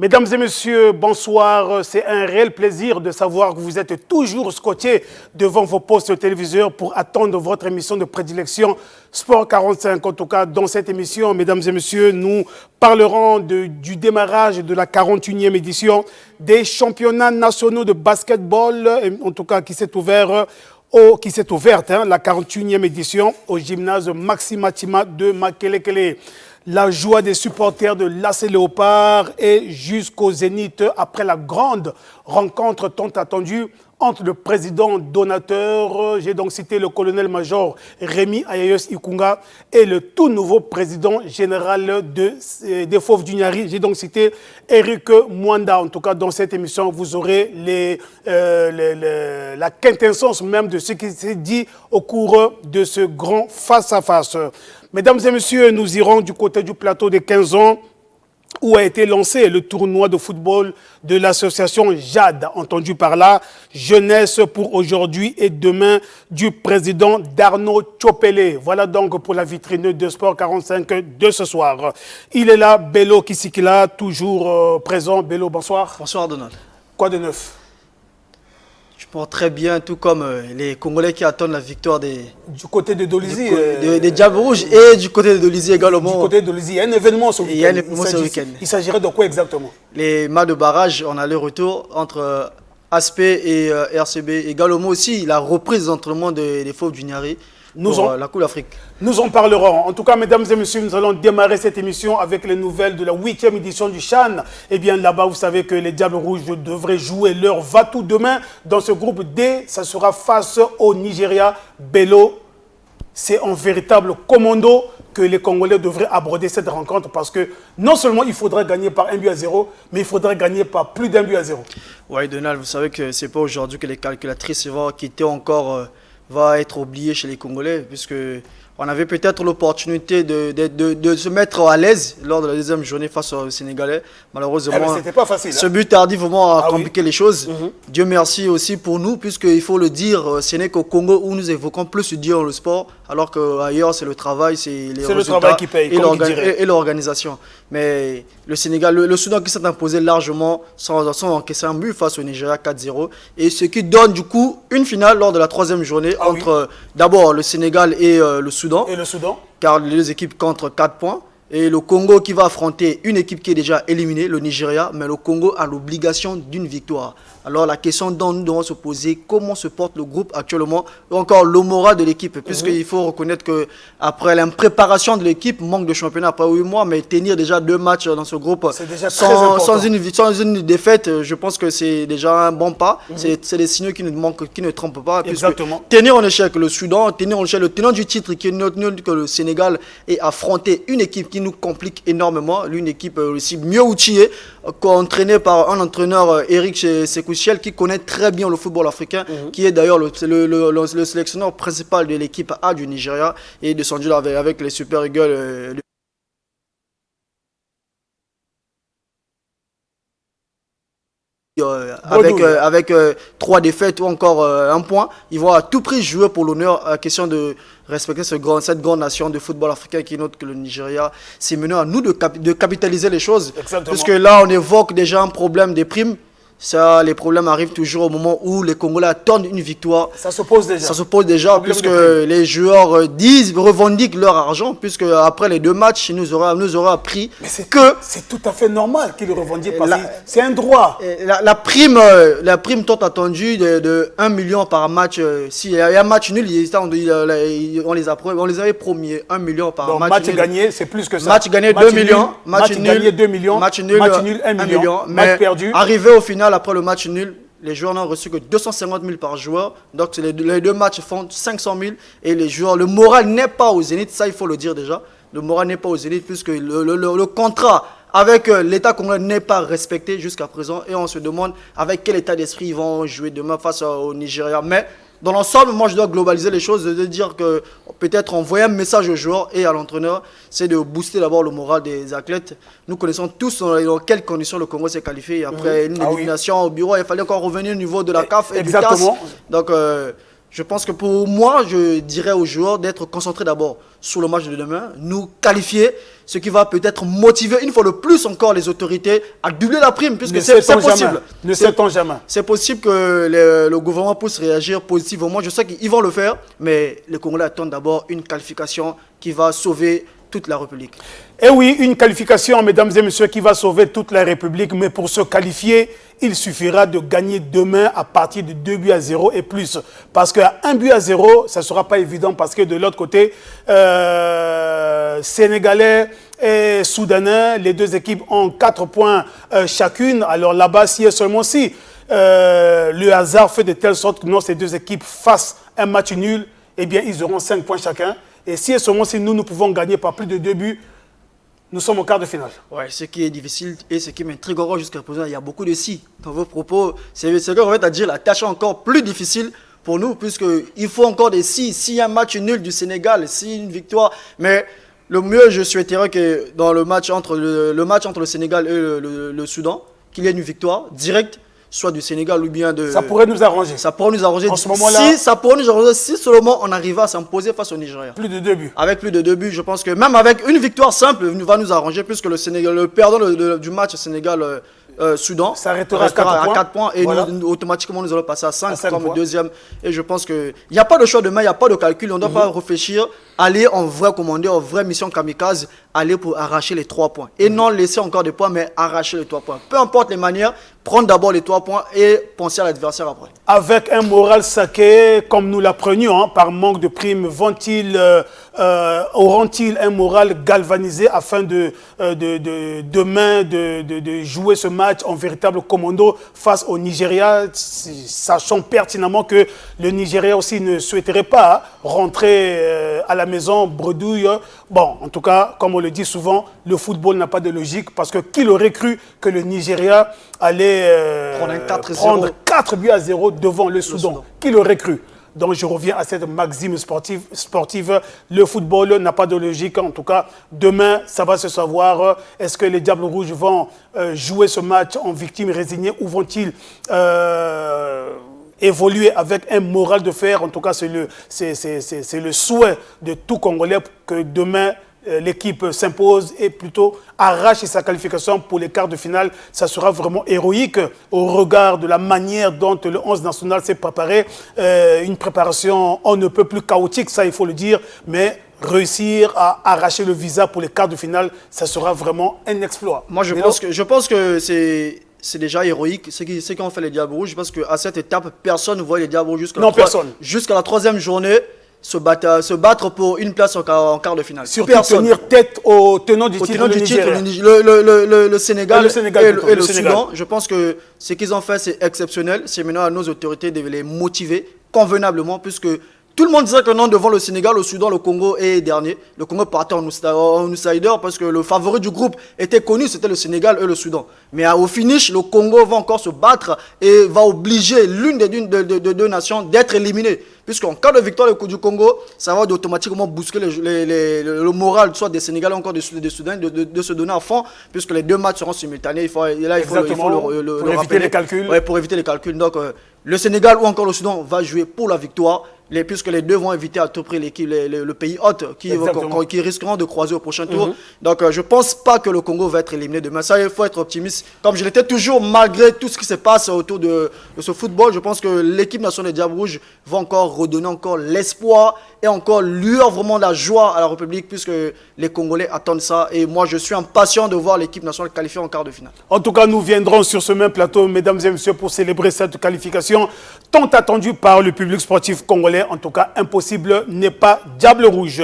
Mesdames et messieurs, bonsoir. C'est un réel plaisir de savoir que vous êtes toujours scotchés devant vos postes téléviseurs pour attendre votre émission de prédilection Sport 45. En tout cas, dans cette émission, mesdames et messieurs, nous parlerons du démarrage de la 41e édition des championnats nationaux de basketball, en tout cas qui s'est ouverte, la 41e édition au gymnase Maxima Tima de Makelekele. La joie des supporters de l'AC Léopard et jusqu'au Zénith après la grande rencontre tant attendue entre le président donateur, j'ai donc cité le colonel-major Rémi Ayayos Ikunga, et le tout nouveau président général des Fauves du Niari, j'ai donc cité Eric Mwanda. En tout cas, dans cette émission, vous aurez la quintessence même de ce qui s'est dit au cours de ce grand face-à-face. Mesdames et messieurs, nous irons du côté du plateau des 15 ans où a été lancé le tournoi de football de l'association JAD, entendu par là, Jeunesse pour aujourd'hui et demain du président Darno Tchopele. Voilà donc pour la vitrine de Sport 45 de ce soir. Il est là, Bello Kisikila, toujours présent. Bello, bonsoir. Bonsoir Donald. Quoi de neuf? Je porte très bien, tout comme les Congolais qui attendent la victoire du côté de Dolisie. Des Diables Rouges et du côté de Dolisie également. Du côté de Dolisie, il y a un événement ce week-end. Il y a un événement ce week-end. Il s'agirait de quoi exactement? Les matchs de barrage, on a le retour entre Aspect et RCB. Également aussi la reprise d'entraînement des Fauves du Niari pour la Coupe d'Afrique. Nous en parlerons. En tout cas, mesdames et messieurs, nous allons démarrer cette émission avec les nouvelles de la 8e édition du CHAN. Eh bien, là-bas, vous savez que les Diables Rouges devraient jouer leur va-tout demain. Dans ce groupe D, ça sera face au Nigeria. Bello, c'est un véritable commando que les Congolais devraient aborder cette rencontre parce que non seulement il faudra gagner par 1-0, mais il faudra gagner par plus d'1-0. Oui, Donald, vous savez que ce n'est pas aujourd'hui que les calculatrices vont quitter encore... va être oublié chez les Congolais, puisque on avait peut-être l'opportunité de se mettre à l'aise lors de la deuxième journée face aux Sénégalais. Malheureusement, c'était pas facile, ce but tardivement a compliqué les choses. Dieu merci aussi pour nous, puisqu'il faut le dire, ce n'est qu'au Congo où nous évoquons plus Dieu dans le sport, alors qu'ailleurs c'est le travail, c'est les résultats, le travail qui paye, et l'organisation. Mais le Sénégal, le Soudan qui s'est imposé largement sans encaisser un but face au Nigeria 4-0. Et ce qui donne du coup une finale lors de la troisième journée entre d'abord le Sénégal et le Soudan. Et le Soudan. Car les deux équipes comptent 4 points. Et le Congo qui va affronter une équipe qui est déjà éliminée, le Nigeria, mais le Congo a l'obligation d'une victoire. Alors la question dont nous devons se poser, comment se porte le groupe actuellement, ou encore le moral de l'équipe, puisqu'il faut reconnaître qu'après l'impréparation de l'équipe, manque de championnat après 8 mois, mais tenir déjà 2 matchs dans ce groupe sans une défaite, je pense que c'est déjà un bon pas. C'est des signaux qui ne trompent pas. Exactement. Tenir en échec le Soudan, tenir en échec le tenant du titre qui est que le Sénégal, et affronter une équipe qui nous complique énormément, une équipe aussi mieux outillée, entraînée par un entraîneur Eric Sekouchiel qui connaît très bien le football africain, qui est d'ailleurs le sélectionneur principal de l'équipe A du Nigeria et de son duel avec les Super Eagles. Avec 3 défaites ou encore 1 point, ils vont à tout prix jouer pour l'honneur, à question de respecter cette grande nation de football africain qui est notre que le Nigeria. C'est maintenant à nous de capitaliser les choses. Exactement. Parce que là, on évoque déjà un problème des primes. Ça, les problèmes arrivent toujours au moment où les Congolais attendent une victoire. Ça se pose déjà. Ça se pose déjà, puisque les joueurs revendiquent leur argent, puisque après les 2 matchs, nous aurons appris que... C'est tout à fait normal qu'ils le revendiquent, parce que c'est un droit. La prime tant attendue de 1 million par match, s'il y a un match nul, on les avait promis 1 million par match. Match gagné, c'est plus que ça. Match gagné 2 millions. Match gagné 2 millions. Match nul 1 million. Match perdu. Arrivé au final, après le match nul, les joueurs n'ont reçu que 250 000 par joueur. Donc les 2 matchs font 500 000. Et les joueurs, le moral n'est pas au zénith, ça il faut le dire déjà. Le moral n'est pas au zénith puisque le contrat avec l'État congolais n'est pas respecté jusqu'à présent. Et on se demande avec quel état d'esprit ils vont jouer demain face au Nigeria. Mais dans l'ensemble, moi je dois globaliser les choses, de dire que peut-être envoyer un message aux joueurs et à l'entraîneur, c'est de booster d'abord le moral des athlètes. Nous connaissons tous dans quelles conditions le Congo s'est qualifié. Après une élimination au bureau, il fallait encore revenir au niveau de la CAF et du CAS. Donc je pense que pour moi, je dirais aux joueurs d'être concentrés d'abord sur le match de demain, nous qualifier, ce qui va peut-être motiver une fois de plus encore les autorités à doubler la prime, puisque c'est possible. Ne sait-on jamais. C'est possible que le gouvernement puisse réagir positivement. Je sais qu'ils vont le faire, mais les Congolais attendent d'abord une qualification qui va sauver toute la République. Et oui, une qualification, mesdames et messieurs, qui va sauver toute la République. Mais pour se qualifier, il suffira de gagner demain à partir de 2-0 et plus. Parce qu'à 1-0, ça ne sera pas évident parce que de l'autre côté, Sénégalais et Soudanais, les deux équipes ont 4 points chacune. Alors là-bas, si et seulement si le hasard fait de telle sorte que non, ces deux équipes fassent un match nul, eh bien, ils auront 5 points chacun. Et si et seulement si nous pouvons gagner par plus de 2 buts, nous sommes au quart de finale. Ouais, ce qui est difficile et ce qui m'intrigue encore jusqu'à présent, il y a beaucoup de si dans vos propos. C'est qu'on va dire la tâche est encore plus difficile pour nous, puisqu'il faut encore des si. S'il y a un match nul du Sénégal, si une victoire. Mais le mieux, je souhaiterais que dans le match entre le Sénégal et le Soudan, qu'il y ait une victoire directe, soit du Sénégal ou bien de... Ça pourrait nous arranger. Ça pourrait nous arranger. En ce moment-là... Ça pourrait nous arranger si seulement on arrive à s'imposer face au Nigeria. Plus de 2 buts. Avec plus de 2 buts, je pense que même avec une victoire simple, va nous arranger, puisque le Sénégal, le perdant du match Sénégal-Soudan s'arrêtera à 4 points. Et voilà. automatiquement, nous allons passer à 5 comme points. Deuxième. Et je pense qu'il n'y a pas de choix demain, il n'y a pas de calcul. On ne doit pas réfléchir, aller en vrai commandé, en vraie mission kamikaze, aller pour arracher les 3 points. Et non laisser encore des points, mais arracher les 3 points. Peu importe les manières, prendre d'abord les 3 points et penser à l'adversaire après. Avec un moral saqué, comme nous l'apprenions, par manque de primes, auront-ils un moral galvanisé afin demain de jouer ce match en véritable commando face au Nigeria, sachant pertinemment que le Nigeria aussi ne souhaiterait pas rentrer à la maison bredouille. Bon, en tout cas, comme on le dit souvent, le football n'a pas de logique parce que qui l'aurait cru que le Nigeria allait prendre 4-0 devant le Soudan. Qui l'aurait cru? Donc je reviens à cette maxime sportive. Le football n'a pas de logique. En tout cas, demain, ça va se savoir. Est-ce que les Diables Rouges vont jouer ce match en victime résignée ou vont-ils évoluer avec un moral de fer? En tout cas, c'est le souhait de tout Congolais que demain, l'équipe s'impose et plutôt arrache sa qualification pour les quarts de finale. Ça sera vraiment héroïque au regard de la manière dont le 11 national s'est préparé. Une préparation on ne peut plus chaotique, ça il faut le dire, mais réussir à arracher le visa pour les quarts de finale, ça sera vraiment un exploit. Moi je pense que c'est déjà héroïque ce qu'ont fait les Diables Rouges, parce qu'à cette étape, personne ne voit les Diables Rouges jusqu'à la 3e journée se battre pour une place en quart de finale. Surtout tenir tête au tenant du titre, le Sénégal et le Soudan. Je pense que ce qu'ils ont fait, c'est exceptionnel. C'est maintenant à nos autorités de les motiver convenablement, puisque tout le monde disait que non, devant le Sénégal, le Soudan, le Congo est dernier. Le Congo partait en outsider parce que le favori du groupe était connu, c'était le Sénégal et le Soudan. Mais au finish, le Congo va encore se battre et va obliger l'une des deux nations d'être éliminée. Puisqu'en cas de victoire du Congo, ça va automatiquement bousculer le moral, soit des Sénégalais, encore des Soudanais, de se donner à fond, puisque les deux matchs seront simultanés. Il faut le éviter les calculs. Ouais, pour éviter les calculs. Donc, le Sénégal ou encore le Soudan va jouer pour la victoire, puisque les deux vont éviter à tout prix le pays hôte qui risqueront de croiser au prochain tour. Donc, je ne pense pas que le Congo va être éliminé demain. Ça, il faut être optimiste. Comme je l'étais toujours, malgré tout ce qui se passe autour de ce football, je pense que l'équipe nationale des Diables Rouges va encore redonner encore l'espoir et encore luire vraiment la joie à la République, puisque les Congolais attendent ça. Et moi, je suis impatient de voir l'équipe nationale qualifiée en quart de finale. En tout cas, nous viendrons sur ce même plateau, mesdames et messieurs, pour célébrer cette qualification tant attendue par le public sportif congolais. En tout cas, impossible n'est pas Diable Rouge.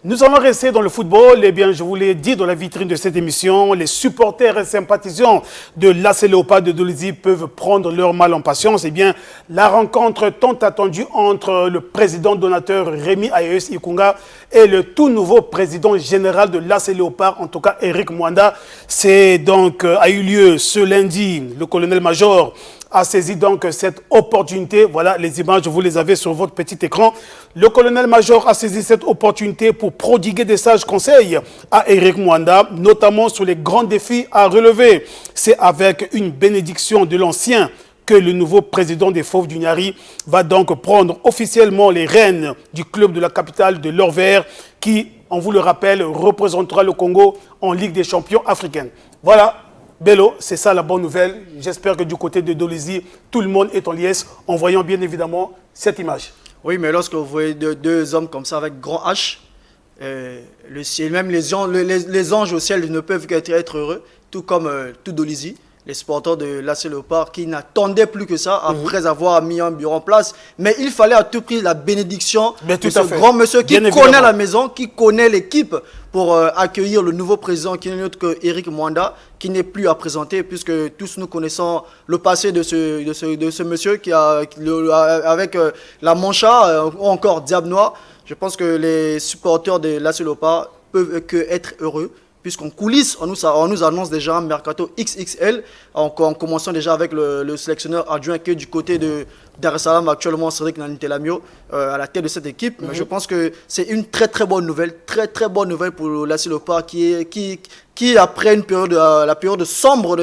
Nous allons rester dans le football. Eh bien, je vous l'ai dit dans la vitrine de cette émission, les supporters et sympathisants de l'AS Léopard de Dolisie peuvent prendre leur mal en patience. Eh bien, la rencontre tant attendue entre le président donateur Rémi Ayeus Ikunga et le tout nouveau président général de l'AS Léopard, en tout cas Eric Mwanda, a eu lieu ce lundi. Le colonel-major a saisi donc cette opportunité. Voilà les images, vous les avez sur votre petit écran. Le colonel-major a saisi cette opportunité pour prodiguer des sages conseils à Eric Mwanda, notamment sur les grands défis à relever. C'est avec une bénédiction de l'ancien que le nouveau président des Fauves du Niari va donc prendre officiellement les rênes du club de la capitale de l'Or-Vert qui on vous le rappelle, représentera le Congo en Ligue des champions africaine. Voilà, Bello, c'est ça la bonne nouvelle. J'espère que du côté de Dolisie, tout le monde est en liesse en voyant bien évidemment cette image. Oui, mais lorsque vous voyez deux hommes comme ça avec grand H, le ciel, même les anges au ciel ne peuvent qu'être heureux, tout comme tout Dolisie. Les supporters de l'AS Léopard qui n'attendaient plus que ça après avoir mis un bureau en place. Mais il fallait à tout prix la bénédiction de ce grand monsieur qui connaît la maison, qui connaît l'équipe pour accueillir le nouveau président qui n'est autre que Eric Mwanda, qui n'est plus à présenter puisque tous nous connaissons le passé de ce monsieur qui a, avec la Mancha ou encore Diable Noir. Je pense que les supporters de l'AS Léopard peuvent que être heureux. Puisqu'en coulisses, on nous annonce déjà un mercato XXL, en commençant déjà avec le sélectionneur adjoint qui est du côté de Dar es Salaam, actuellement Cédric Nanitelamio, à la tête de cette équipe. Mais je pense que c'est une très très bonne nouvelle, très bonne nouvelle pour l'AS Léopard qui après une période, la période sombre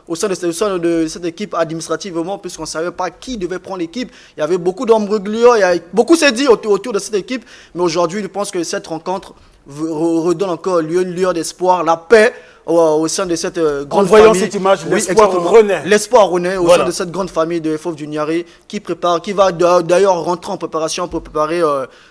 au sein de cette équipe administrativement, puisqu'on ne savait pas qui devait prendre l'équipe. Il y avait beaucoup d'embrouilles, beaucoup s'est dit autour de cette équipe, mais aujourd'hui, je pense que cette rencontre redonne encore lieu, une lueur d'espoir, la paix au sein de cette grande famille. En voyant cette image, l'espoir renaît. L'espoir renaît au sein de cette grande famille de FOF du Niari qui va d'ailleurs rentrer en préparation pour préparer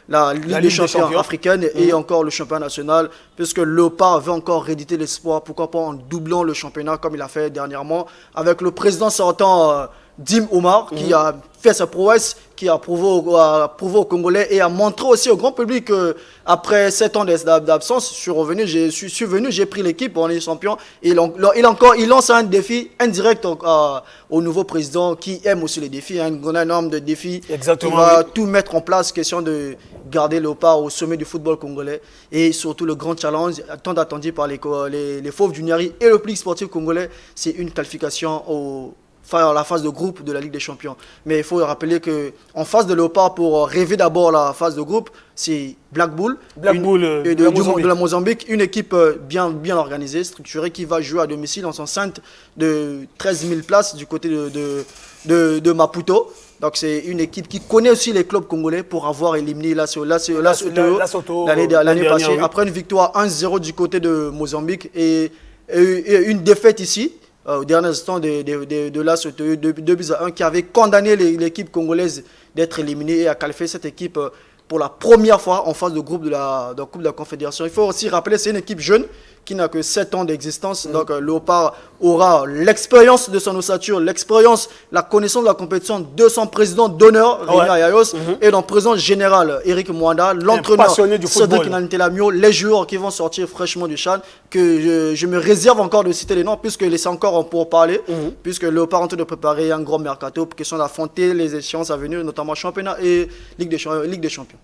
la Ligue des champions africaine et encore le championnat national, puisque Léopard veut encore rééditer l'espoir, pourquoi pas en doublant le championnat comme il a fait dernièrement avec le président sortant Dim Omar qui a fait sa prouesse, qui a prouvé aux Congolais et a montré aussi au grand public qu'après 7 ans d'absence, je suis venu, j'ai pris l'équipe, on est champion. Et il lance un défi indirect au nouveau président qui aime aussi les défis, un homme de défis. Exactement, qui va tout mettre en place, question de garder Léopard au sommet du football congolais et surtout le grand challenge tant attendu par les Fauves du Niari et le public sportif congolais, c'est une qualification à la phase de groupe de la Ligue des Champions. Mais il faut rappeler qu'en phase de Léopard, pour rêver d'abord la phase de groupe, c'est Black Bull de la Mozambique, une équipe bien organisée, structurée, qui va jouer à domicile dans son centre de 13 000 places du côté de Maputo. Donc c'est une équipe qui connaît aussi les clubs congolais pour avoir éliminé l'année passée. Oui. Après une victoire 1-0 du côté de Mozambique et une défaite ici, au dernier instant de l'AS 2-1 qui avait condamné l'équipe congolaise d'être éliminée et a qualifié cette équipe pour la première fois en phase de groupe de la Coupe de la Confédération. Il faut aussi rappeler c'est une équipe jeune qui n'a que 7 ans d'existence. Donc Léopard aura l'expérience de son ossature, l'expérience, la connaissance de la compétition de son président d'honneur, Rémi Ayayos, et dans le président général, Eric Mwanda, l'entraîneur Cédric Nanitelamio, les joueurs qui vont sortir fraîchement du CHAN, que je me réserve encore de citer les noms, puisque c'est encore pour parler, puisque Léopard est en train de préparer un gros mercato pour question d'affronter les échéances à venir, notamment championnat et Ligue des Champions.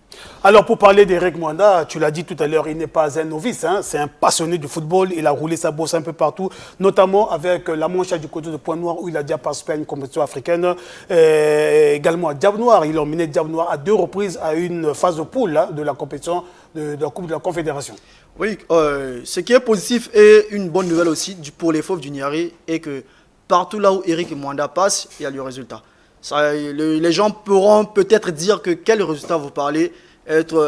Alors pour parler d'Eric Mwanda, tu l'as dit tout à l'heure, il n'est pas un novice, c'est un passionné du football, il a roulé sa bosse un peu partout, notamment avec la Mancha du côté de Pointe-Noire où il a déjà participé à une compétition africaine, également à Diable Noir, il a emmené Diable Noir à 2 reprises à une phase de poule de la compétition de la Coupe de la Confédération. Oui, ce qui est positif et une bonne nouvelle aussi pour les Fauves du Niari est que partout là où Eric Mwanda passe, il y a le résultat. Les gens pourront peut-être dire que quel résultat vous parlez,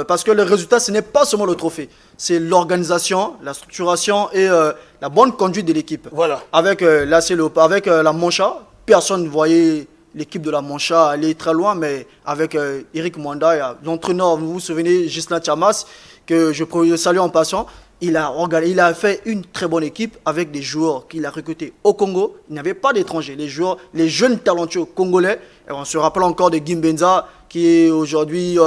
parce que le résultat, ce n'est pas seulement le trophée, c'est l'organisation, la structuration et la bonne conduite de l'équipe. Voilà. Avec la Mancha, personne ne voyait l'équipe de la Mancha aller très loin, mais avec Eric Mwanda, l'entraîneur, vous vous souvenez, Gislain Chamas, que je salue en passant, il a fait une très bonne équipe avec des joueurs qu'il a recrutés au Congo. Il n'y avait pas d'étrangers. Les jeunes talentueux congolais, et on se rappelle encore de Gimbenza, qui est aujourd'hui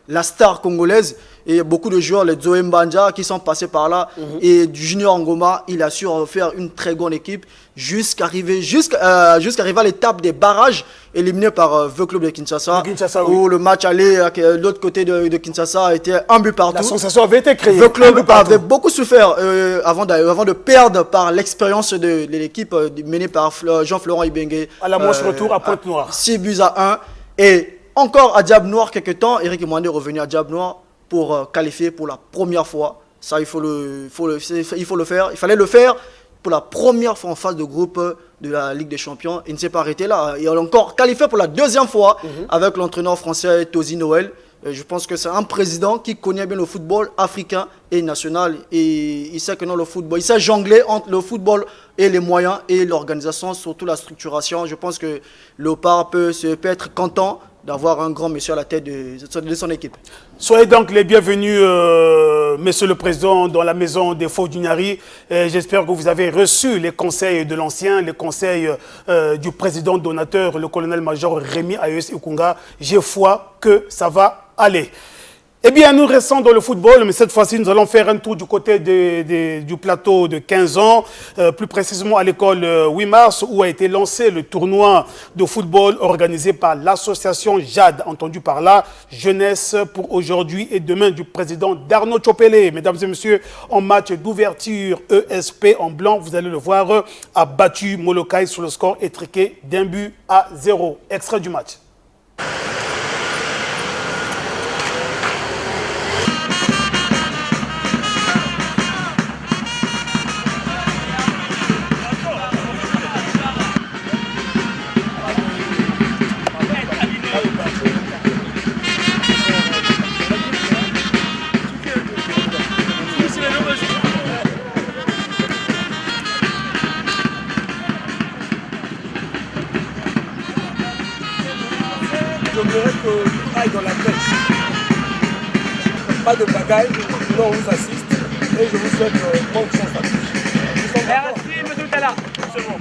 la star congolaise. Et beaucoup de joueurs, les Zoé Mbanja, qui sont passés par là. Et du Junior Ngoma, il a su faire une très bonne équipe jusqu'à arriver à l'étape des barrages, éliminé par le club de Kinshasa. Où le match allait de l'autre côté de Kinshasa a été un but partout. La sensation avait été créée. Le club avait beaucoup souffert avant de perdre par l'expérience de l'équipe menée par Jean-Florent Ibenge. À la manche retour à Pointe-Noire. 6-1. Et encore à Diable Noir, quelques temps, Eric Mwanda est revenu à Diable Noir pour qualifier pour la première fois. Ça, il faut le faire. Il fallait le faire pour la première fois en phase de groupe de la Ligue des Champions. Il ne s'est pas arrêté là. Il a encore qualifié pour la 2e fois avec l'entraîneur français Tosi Noël. Je pense que c'est un président qui connaît bien le football africain et national. Et il sait que dans le football, il sait jongler entre le football et les moyens et l'organisation, surtout la structuration. Je pense que Léopard peut être content d'avoir un grand monsieur à la tête de son équipe. Soyez donc les bienvenus, Monsieur le Président, dans la maison des Faux d'Uniari. J'espère que vous avez reçu les conseils de l'ancien, les conseils du président donateur, le colonel-major Rémi Aïs Ikunga. J'ai foi que ça va aller. Eh bien, nous restons dans le football, mais cette fois-ci, nous allons faire un tour du côté du plateau de 15 ans, plus précisément à l'école 8 mars, où a été lancé le tournoi de football organisé par l'association JAD, entendu par là, Jeunesse pour aujourd'hui et demain, du président Darno Chopele. Mesdames et messieurs, en match d'ouverture, ESP en blanc, vous allez le voir, a battu Molokai sur le score étriqué d'1-0. Extrait du match. J'aimerais que tout aille dans la tête. Pas de bagaille, nous on vous assiste et je vous souhaite bonne chance à tous. Merci, monsieur Tala. C'est bon.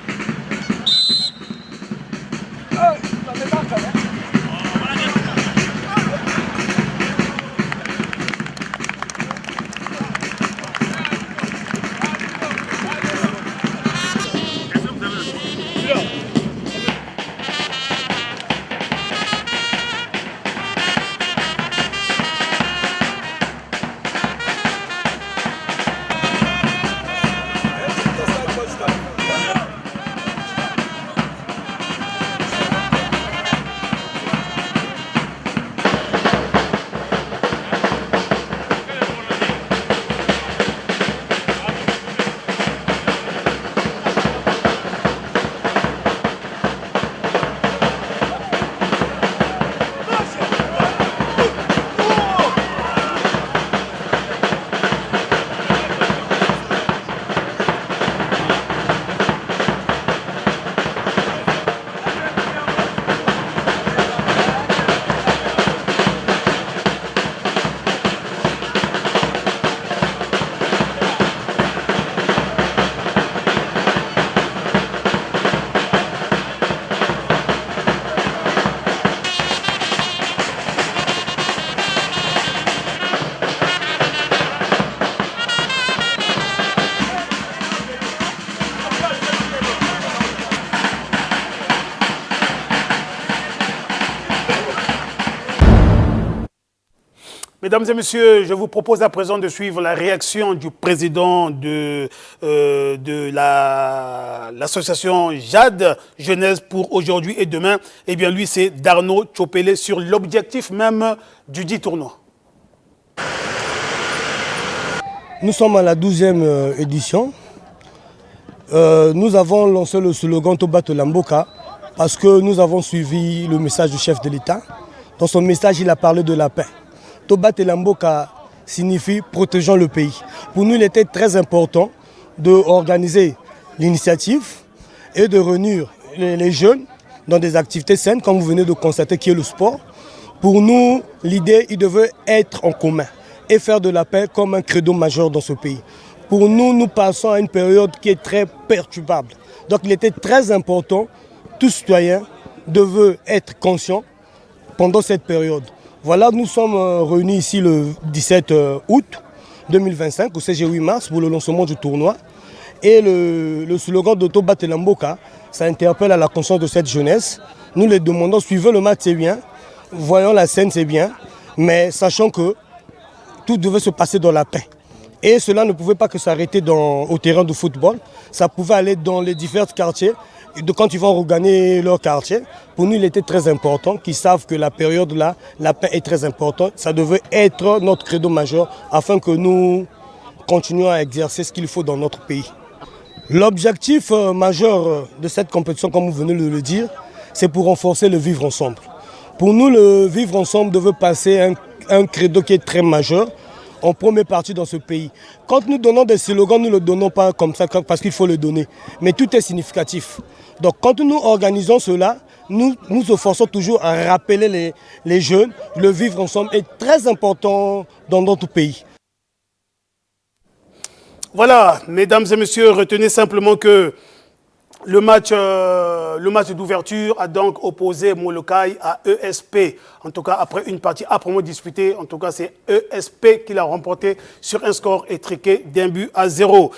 Mesdames et messieurs, je vous propose à présent de suivre la réaction du président de l'association JAD, Jeunesse pour aujourd'hui et demain. Eh bien, lui, c'est Darno Chopele sur l'objectif même du dit tournoi. Nous sommes à la 12e édition. Nous avons lancé le slogan Tobat Lamboka parce que nous avons suivi le message du chef de l'État. Dans son message, il a parlé de la paix. Tobat Lamboka signifie protégeant le pays. Pour nous, il était très important d'organiser l'initiative et de réunir les jeunes dans des activités saines, comme vous venez de constater, qui est le sport. Pour nous, l'idée, il devait être en commun et faire de la paix comme un credo majeur dans ce pays. Pour nous, nous passons à une période qui est très perturbable. Donc il était très important, tout citoyen devait être conscient pendant cette période. Voilà, nous sommes réunis ici le 17 août 2025 au CG 8 mars pour le lancement du tournoi. Et le slogan de Tobat Lamboka, ça interpelle à la conscience de cette jeunesse. Nous les demandons, suivez le match, c'est bien, voyons la scène, c'est bien, mais sachant que tout devait se passer dans la paix. Et cela ne pouvait pas que s'arrêter au terrain de football, ça pouvait aller dans les différents quartiers. Quand ils vont regagner leur quartier, pour nous il était très important qu'ils savent que la période-là, la paix est très importante. Ça devait être notre credo majeur afin que nous continuions à exercer ce qu'il faut dans notre pays. L'objectif majeur de cette compétition, comme vous venez de le dire, c'est pour renforcer le vivre ensemble. Pour nous, le vivre ensemble devait passer un credo qui est très majeur en première partie dans ce pays. Quand nous donnons des slogans, nous ne le donnons pas comme ça parce qu'il faut le donner. Mais tout est significatif. Donc quand nous organisons cela, nous nous efforçons toujours à rappeler les jeunes. Le vivre ensemble est très important dans notre pays. Voilà, mesdames et messieurs, retenez simplement que le match d'ouverture a donc opposé Molokai à ESP. En tout cas, après une partie âprement disputée, en tout cas, c'est ESP qui l'a remporté sur un score étriqué d'1-0.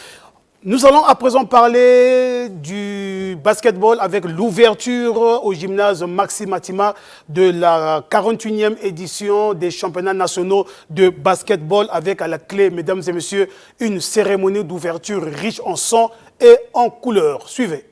Nous allons à présent parler du basketball avec l'ouverture au gymnase Maxime Matima de la 41e édition des championnats nationaux de basketball avec à la clé, mesdames et messieurs, une cérémonie d'ouverture riche en sang et en couleurs. Suivez.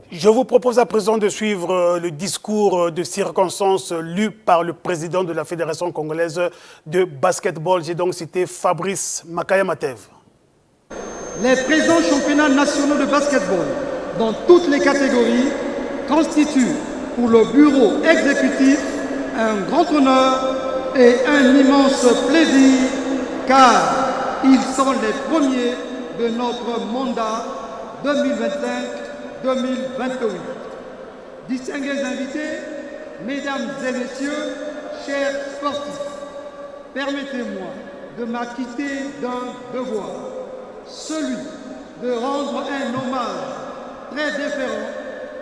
Je vous propose à présent de suivre le discours de circonstance lu par le président de la Fédération congolaise de basketball. J'ai donc cité Fabrice Makaya-Matev. Les présents championnats nationaux de basketball dans toutes les catégories constituent pour le bureau exécutif un grand honneur et un immense plaisir car ils sont les premiers de notre mandat 2025-2028. Distingués invités, mesdames et messieurs, chers sportifs, permettez-moi de m'acquitter d'un devoir, celui de rendre un hommage très déférent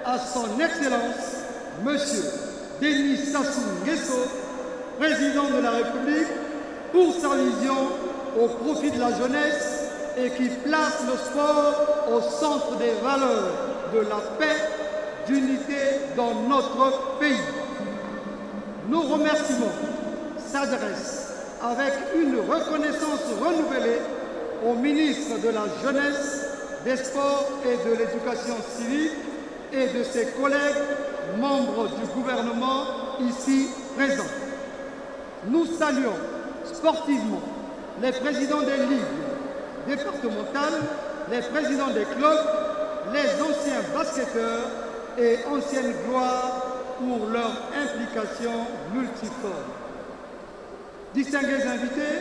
à son Excellence, Monsieur Denis Sassou Nguesso, président de la République, pour sa vision au profit de la jeunesse et qui place le sport au centre des valeurs de la paix, d'unité dans notre pays. Nos remerciements s'adressent avec une reconnaissance renouvelée au ministre de la Jeunesse, des Sports et de l'Éducation civique et de ses collègues membres du gouvernement ici présents. Nous saluons sportivement les présidents des ligues départementales, les présidents des clubs, les anciens basketteurs et anciennes gloires pour leur implication multiforme. Distingués invités,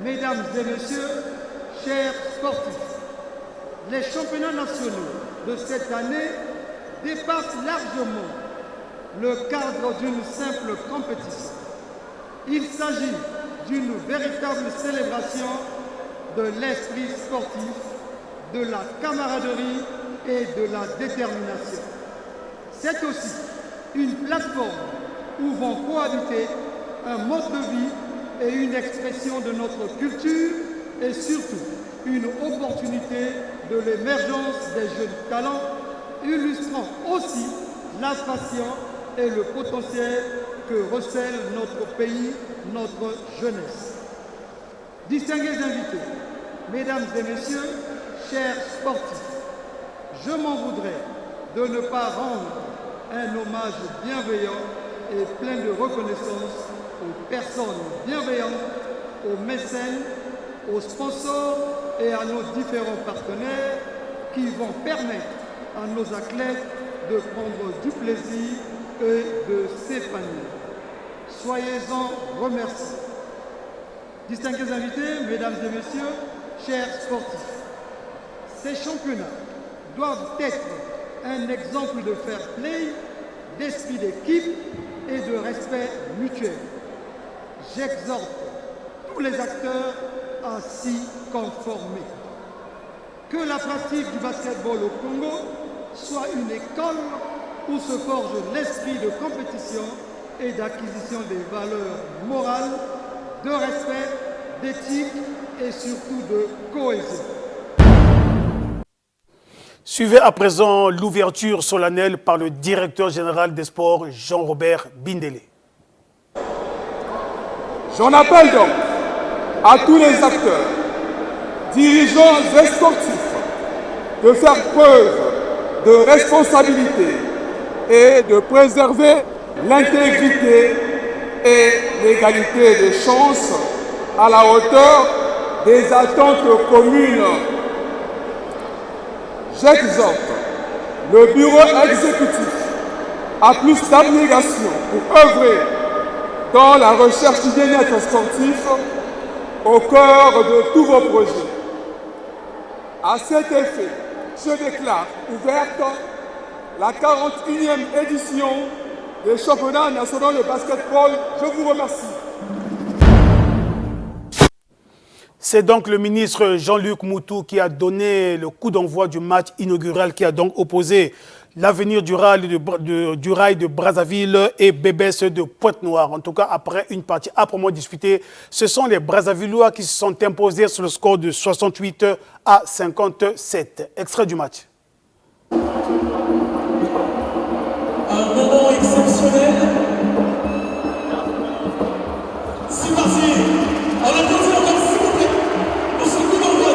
mesdames et messieurs, chers sportifs, les championnats nationaux de cette année dépassent largement le cadre d'une simple compétition. Il s'agit d'une véritable célébration de l'esprit sportif, de la camaraderie et de la détermination. C'est aussi une plateforme où vont cohabiter un mode de vie et une expression de notre culture et surtout une opportunité de l'émergence des jeunes talents, illustrant aussi la passion et le potentiel que recèle notre pays, notre jeunesse. Distingués invités, mesdames et messieurs, chers sportifs, je m'en voudrais de ne pas rendre un hommage bienveillant et plein de reconnaissance aux personnes bienveillantes, aux mécènes, aux sponsors et à nos différents partenaires qui vont permettre à nos athlètes de prendre du plaisir et de s'épanouir. Soyez-en remerciés. Distingués invités, mesdames et messieurs, chers sportifs, ces championnats doivent être un exemple de fair play, d'esprit d'équipe et de respect mutuel. J'exhorte tous les acteurs à s'y conformer. Que la pratique du basketball au Congo soit une école où se forge l'esprit de compétition et d'acquisition des valeurs morales, de respect, d'éthique et surtout de cohésion. Suivez à présent l'ouverture solennelle par le directeur général des sports, Jean-Robert Bindele. J'en appelle donc à tous les acteurs, dirigeants et sportifs, de faire preuve de responsabilité et de préserver l'intégrité et l'égalité des chances à la hauteur des attentes communes. J'exhorte le bureau exécutif à plus d'abnégation pour œuvrer dans la recherche du bien-être sportif au cœur de tous vos projets. À cet effet, je déclare ouverte la 41e édition des championnats nationaux de basketball. Je vous remercie. C'est donc le ministre Jean-Luc Moutou qui a donné le coup d'envoi du match inaugural qui a donc opposé l'Avenir du Rail de Brazzaville et BBS de Pointe-Noire. En tout cas, après une partie âprement disputée, ce sont les Brazzavillois qui se sont imposés sur le score de 68 à 57. Extrait du match. Un moment exceptionnel. C'est parti. On applaudit encore s'il vous plaît pour ce coup d'envoi.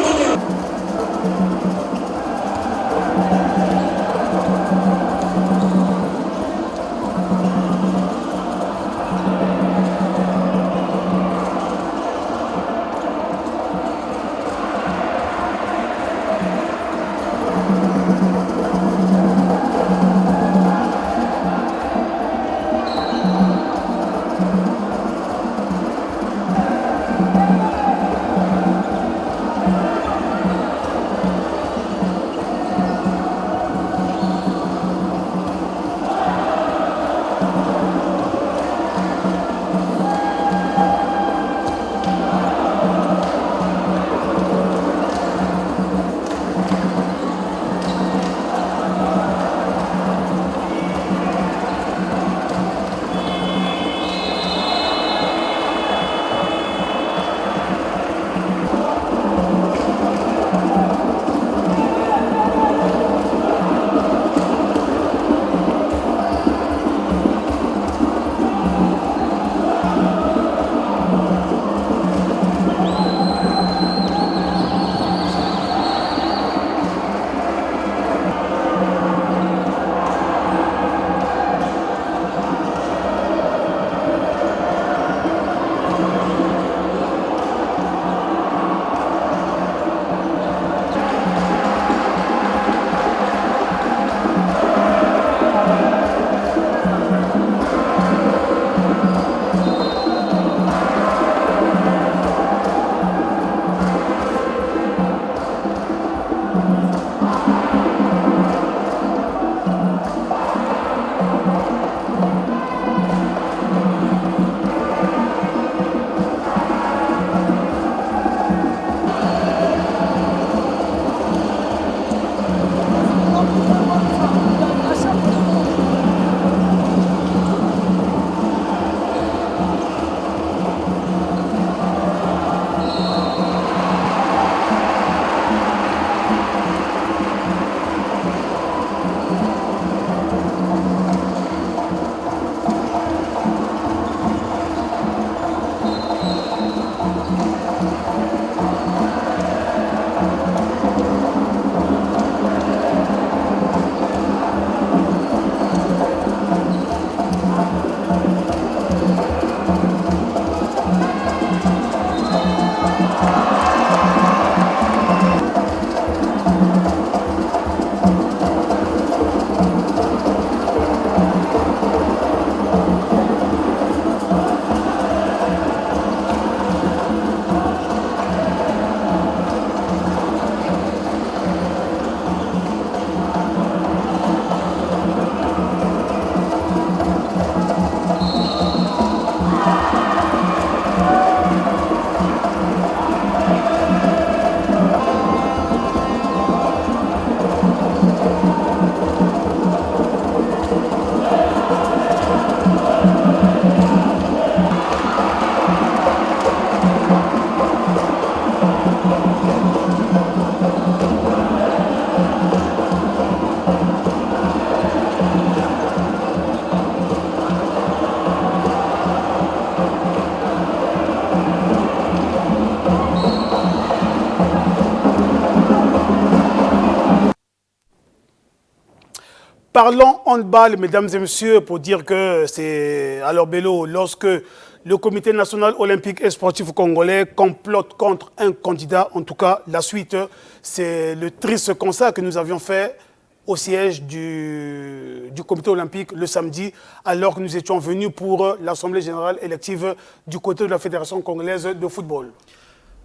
Parlons handball, mesdames et messieurs, pour dire que c'est alors Bello, lorsque le Comité national olympique et sportif congolais complote contre un candidat, en tout cas la suite, c'est le triste constat que nous avions fait au siège du comité olympique le samedi, alors que nous étions venus pour l'Assemblée générale élective du côté de la Fédération congolaise de football.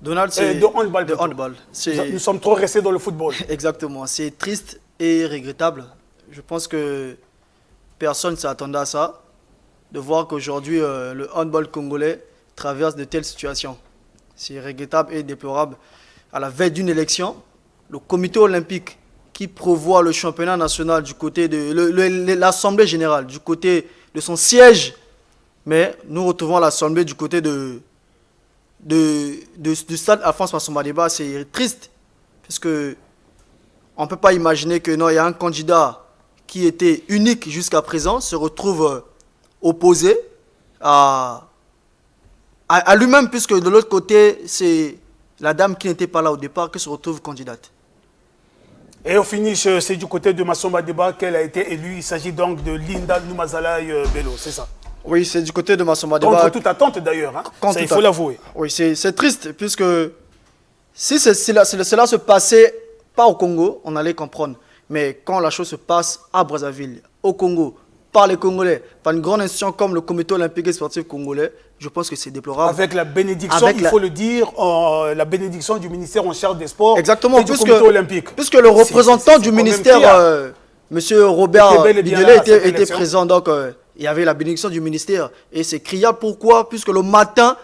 Donald, c'est de handball. De handball. Nous sommes trop restés dans le football. Exactement. C'est triste et regrettable. Je pense que personne ne s'attendait à ça, de voir qu'aujourd'hui, le handball congolais traverse de telles situations. C'est regrettable et déplorable. À la veille d'une élection, le comité olympique qui prévoit le championnat national du côté de l'Assemblée générale, du côté de son siège, mais nous retrouvons l'Assemblée du côté du stade Alphonse Massamba Débat. C'est triste, parce que on ne peut pas imaginer que non, il y a un candidat qui était unique jusqu'à présent, se retrouve opposé à lui-même, puisque de l'autre côté, c'est la dame qui n'était pas là au départ qui se retrouve candidate. Et au finish, c'est du côté de Massamba Débat qu'elle a été élue. Il s'agit donc de Linda Noumazalaï Bello, c'est ça? Oui, c'est du côté de Massamba Débat. Contre toute attente d'ailleurs, hein? Ça, il faut l'avouer. Oui, c'est triste, puisque si cela se passait pas au Congo, on allait comprendre. Mais quand la chose se passe à Brazzaville, au Congo, par les Congolais, par une grande institution comme le Comité olympique et sportif congolais, je pense que c'est déplorable. Avec la bénédiction, il faut le dire, la bénédiction du ministère en charge des sports. Exactement, et du Comité olympique. Puisque le représentant du ministère, M. Robert Bidele, était présent, donc il y avait la bénédiction du ministère. Et c'est criable, pourquoi? Puisque le matin,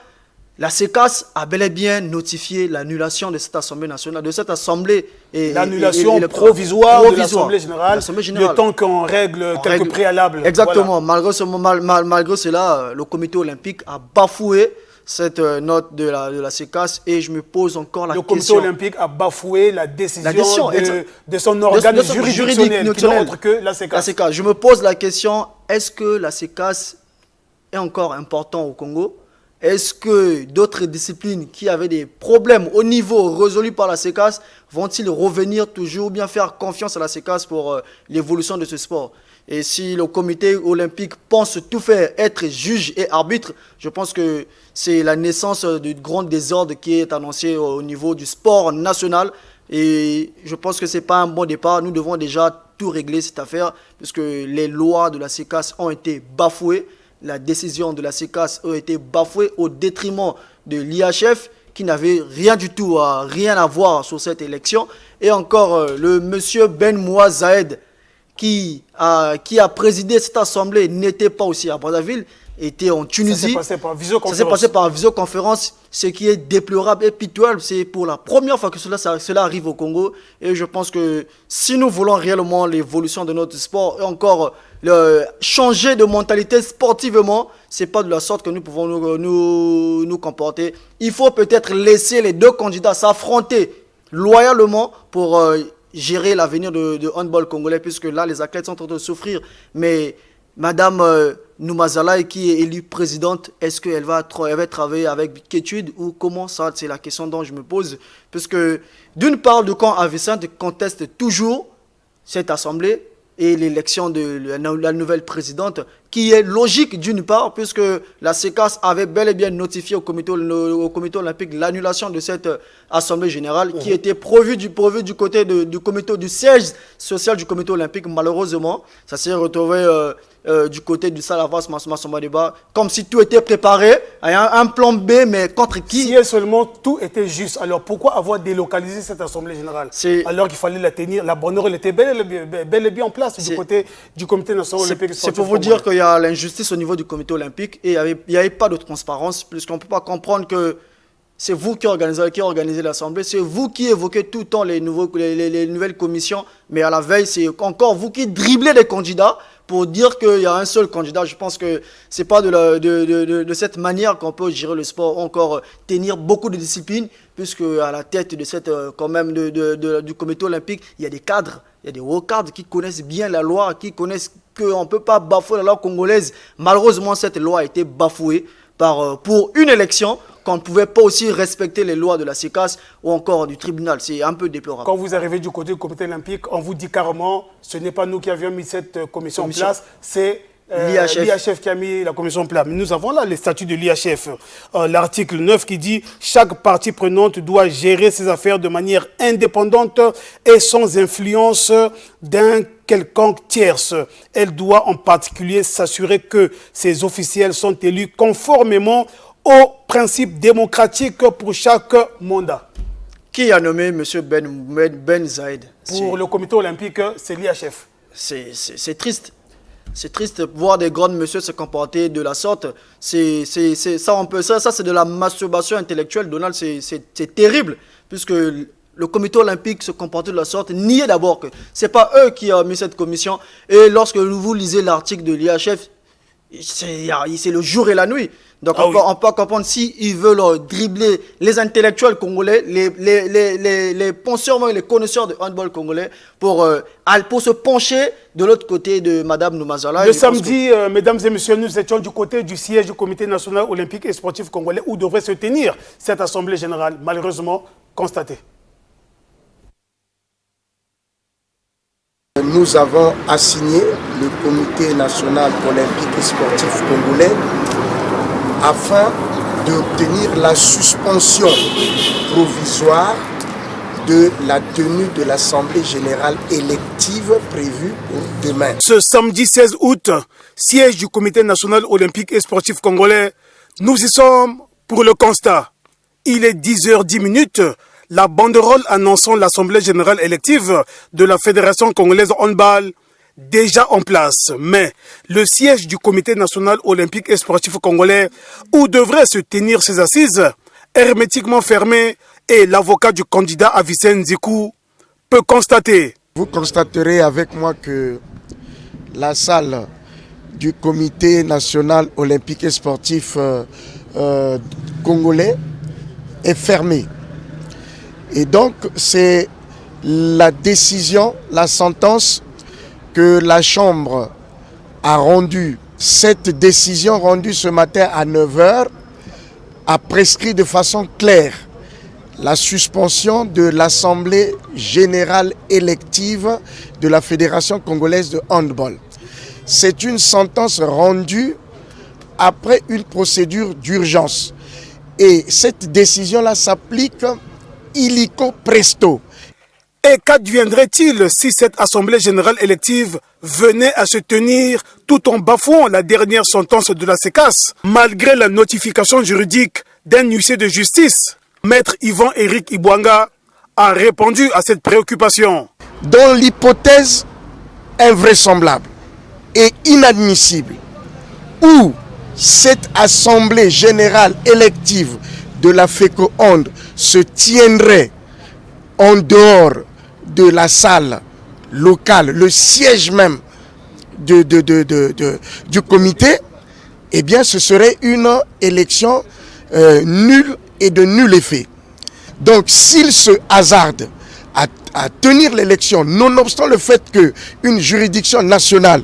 la CECAS a bel et bien notifié l'annulation de cette Assemblée nationale, de cette Assemblée. L'annulation provisoire de l'Assemblée générale, le temps qu'on règle quelques préalables. Exactement. Voilà. Malgré cela, le comité olympique a bafoué cette note de la CECAS et je me pose encore la question. Le comité olympique a bafoué la décision de son organe juridictionnel, qui n'est autre que la CECAS. Je me pose la question, est-ce que la CECAS est encore important au Congo? Est-ce que d'autres disciplines qui avaient des problèmes au niveau résolus par la CECAS vont-ils revenir toujours ou bien faire confiance à la CECAS pour l'évolution de ce sport? Et si le comité olympique pense tout faire, être juge et arbitre, je pense que c'est la naissance du grand désordre qui est annoncé au niveau du sport national. Et je pense que ce n'est pas un bon départ. Nous devons déjà tout régler cette affaire, puisque les lois de la CECAS ont été bafouées. La décision de la CECAS a été bafouée au détriment de l'IHF qui n'avait rien du tout, rien à voir sur cette élection. Et encore, le monsieur Ben Mouazaed qui a présidé cette assemblée n'était pas aussi à Brazzaville, était en Tunisie. Ça s'est passé par visioconférence, ce qui est déplorable et pitoyable. C'est pour la première fois que cela arrive au Congo. Et je pense que si nous voulons réellement l'évolution de notre sport et encore changer de mentalité sportivement, ce n'est pas de la sorte que nous pouvons nous comporter. Il faut peut-être laisser les deux candidats s'affronter loyalement pour gérer l'avenir de handball congolais, puisque là, les athlètes sont en train de souffrir. Mais Madame Noumazalaï, qui est élue présidente, est-ce qu'elle va travailler avec quiétude ou comment? Ça, c'est la question dont je me pose. Puisque d'une part, le camp Avicenne conteste toujours cette assemblée et l'élection de la nouvelle présidente, qui est logique d'une part, puisque la CECAS avait bel et bien notifié au comité olympique l'annulation de cette assemblée générale qui était prévue du côté du siège social du comité olympique. Malheureusement, ça s'est retrouvé du côté du Salavas Massamba Débat, comme si tout était préparé, un plan B, mais contre qui? Si seulement tout était juste, alors pourquoi avoir délocalisé cette assemblée générale alors qu'il fallait la tenir? La bonne heure, elle était bel et bien en place du côté du comité national olympique. C'est pour vous dire qu'il y a l'injustice au niveau du comité olympique et il n'y avait pas de transparence, puisqu'on ne peut pas comprendre que c'est vous qui organisez l'assemblée, c'est vous qui évoquez tout le temps les nouvelles commissions, mais à la veille, c'est encore vous qui dribblez les candidats pour dire qu'il y a un seul candidat. Je pense que ce n'est pas de cette manière qu'on peut gérer le sport, encore tenir beaucoup de disciplines, puisque à la tête de cette, quand même du comité olympique, il y a des cadres, il y a des hauts cadres qui connaissent bien la loi, qui connaissent qu'on ne peut pas bafouer la loi congolaise. Malheureusement, cette loi a été bafouée pour une élection qu'on ne pouvait pas aussi respecter les lois de la CECAS ou encore du tribunal. C'est un peu déplorable. Quand vous arrivez du côté du comité olympique, on vous dit carrément, ce n'est pas nous qui avions mis cette commission en place, c'est l'IHF qui a mis la commission en place. Mais nous avons là les statuts de l'IHF. L'article 9 qui dit « Chaque partie prenante doit gérer ses affaires de manière indépendante et sans influence d'un quelconque tierce. Elle doit en particulier s'assurer que ses officiels sont élus conformément aux principes démocratiques pour chaque mandat. » Qui a nommé M. Ben Zaïd? Pour le comité olympique, c'est l'IHF. C'est triste. C'est triste de voir des grands messieurs se comporter de la sorte. Ça, c'est de la masturbation intellectuelle, Donald. C'est terrible, puisque le comité olympique se comportait de la sorte. Niez d'abord que ce n'est pas eux qui ont mis cette commission. Et lorsque vous lisez l'article de l'IHF, c'est le jour et la nuit. Donc on peut comprendre s'ils veulent dribbler les intellectuels congolais, les penseurs et les connaisseurs de handball congolais pour se pencher de l'autre côté de Mme Noumazala. Le samedi, mesdames et messieurs, nous étions du côté du siège du comité national olympique et sportif congolais où devrait se tenir cette assemblée générale, malheureusement constatée. Nous avons assigné le comité national olympique et sportif congolais afin d'obtenir la suspension provisoire de la tenue de l'Assemblée générale élective prévue pour demain. Ce samedi 16 août, siège du Comité national olympique et sportif congolais, nous y sommes pour le constat. Il est 10h10, la banderole annonçant l'Assemblée générale élective de la Fédération congolaise de handball déjà en place. Mais le siège du Comité national olympique et sportif congolais, où devraient se tenir ces assises, hermétiquement fermé, et l'avocat du candidat Avicenne Zikou peut constater. Vous constaterez avec moi que la salle du Comité national olympique et sportif congolais est fermée. Et donc c'est la décision, la sentence que la Chambre a rendue. Cette décision rendue ce matin à 9h a prescrit de façon claire la suspension de l'Assemblée générale élective de la Fédération congolaise de handball. C'est une sentence rendue après une procédure d'urgence. Et cette décision-là s'applique illico presto. Et qu'adviendrait-il si cette Assemblée générale élective venait à se tenir tout en bafouant la dernière sentence de la CECAS, malgré la notification juridique d'un huissier de justice? Maître Yvan-Éric Ibouanga a répondu à cette préoccupation. Dans l'hypothèse invraisemblable et inadmissible où cette Assemblée générale élective de la FECOHAND se tiendrait en dehors de la salle locale, le siège même du comité, eh bien ce serait une élection nulle et de nul effet. Donc s'il se hasarde à tenir l'élection, nonobstant le fait qu'une juridiction nationale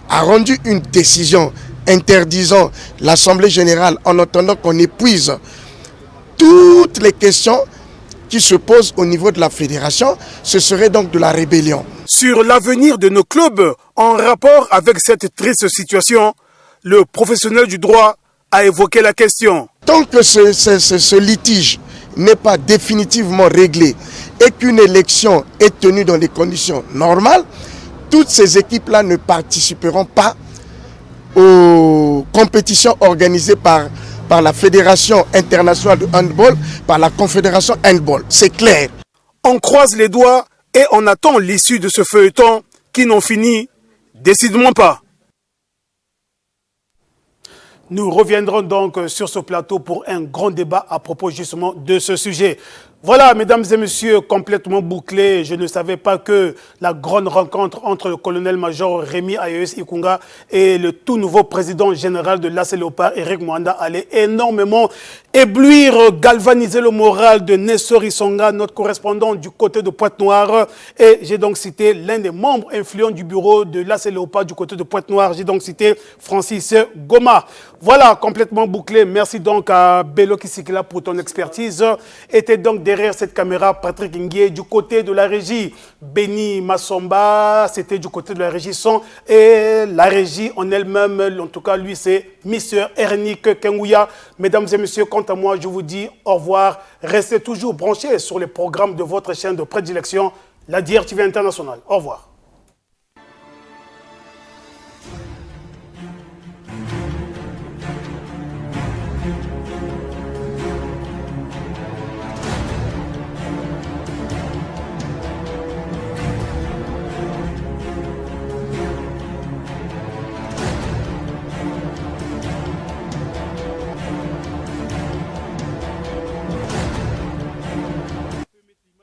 a rendu une décision interdisant l'Assemblée générale en attendant qu'on épuise toutes les questions qui se posent au niveau de la fédération, ce serait donc de la rébellion. Sur l'avenir de nos clubs, en rapport avec cette triste situation, le professionnel du droit a évoqué la question. Tant que ce litige n'est pas définitivement réglé et qu'une élection est tenue dans des conditions normales, toutes ces équipes-là ne participeront pas aux compétitions organisées par la Fédération internationale de handball, par la Confédération handball. C'est clair. On croise les doigts et on attend l'issue de ce feuilleton qui n'en finit décidément pas. Nous reviendrons donc sur ce plateau pour un grand débat à propos justement de ce sujet. Voilà, mesdames et messieurs, complètement bouclé. Je ne savais pas que la grande rencontre entre le colonel-major Rémi Ayoes Ikunga et le tout nouveau président général de l'AS Léopard, Eric Mwanda, allait énormément éblouir, galvaniser le moral de Nessor Isonga, notre correspondant du côté de Pointe-Noire. Et j'ai donc cité l'un des membres influents du bureau de l'AS Léopard du côté de Pointe-Noire. J'ai donc cité Francis Goma. Voilà, complètement bouclé. Merci donc à Bello Kisikila pour ton expertise. Était donc derrière cette caméra Patrick Nguye, du côté de la régie Benny Massomba, c'était du côté de la régie son, et la régie en elle-même, en tout cas lui c'est Mr. Ernick Kengouya. Mesdames et messieurs, quant à moi je vous dis au revoir, restez toujours branchés sur les programmes de votre chaîne de prédilection, la DRTV Internationale. Au revoir.